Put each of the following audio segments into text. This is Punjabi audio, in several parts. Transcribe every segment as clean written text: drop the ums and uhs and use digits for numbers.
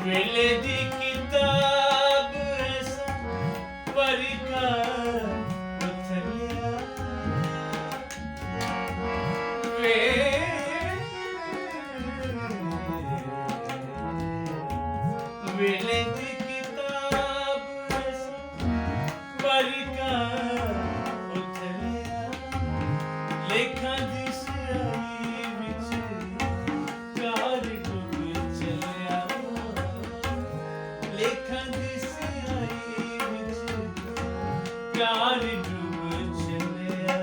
ਵੇਲੇ ਦੀ ਕਿਤਾਬ ਐਸਾ ਪਰਿਕਾ ਉਥਲਿਆ ਵੇਲੇ ਦੀ ਕਿਤਾਬ ਐਸਾ ਪਰਿਕਾ ਉਥਲਿਆ ਲੇਖਾਂ ਦੀ ਸਿਆਹੀ ਵਿੱਚ ਚਾਰ ਡੁੱਬ ਚਲਿਆ ਲੇਖਾਂ ਦੀ ਸਿਆਹੀ ਵਿੱਚ ਚਾਰ ਡੁੱਬ ਚਲਿਆ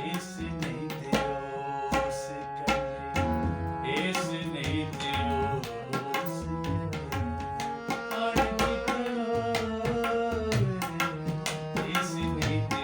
ਇਸ ਨਹੀਂ ਤੇ ਉਸ ਕਰੇ ਇਸ ਨਹੀਂ ਤੇ ਉਸ ਕਰੇ ਇਸ ਨਹੀਂ ਤੇ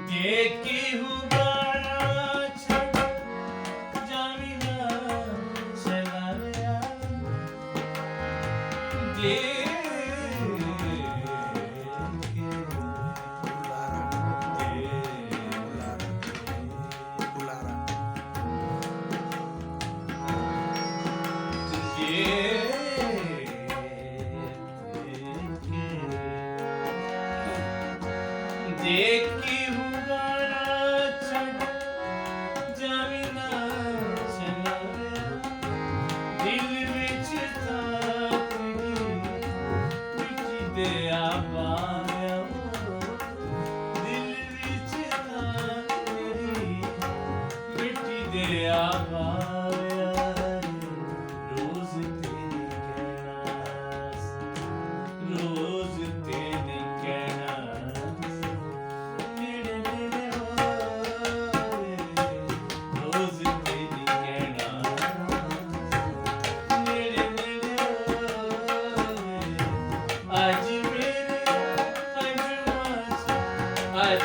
ਦੇਖੀ ਹੁਬਾਰਾ ਛੱਡ ਜਾਵੀਂ ਨਾ ਚਲਾਵਿਆ ਦੇਖੀ ਹੁਬਾਰਾ ਛੱਡ ਜਾਵੀਂ ਨਾ ਚਲਾਵਿਆ ਦਿਲ ਵਿੱਚ ਤਾਂ ਤੇਰੀ ਮਿੱਟੀ ਦੇ ਆਵਾਇਆ ਦਿਲ ਵਿੱਚ ਤਾਂ ਤੇਰੀ ਮਿੱਟੀ ਦੇ ਆਵਾਇਆ ਰੋਜ਼ ਤੇਰੀ ਕਹਿਣਾ ਰੋਜ਼ ਤੇਰੀ ਕਹਿਣਾ ਅੱਜ ਮੇਰੇ ਅੰਜੂਆਂ 'ਚ ਅੱਜ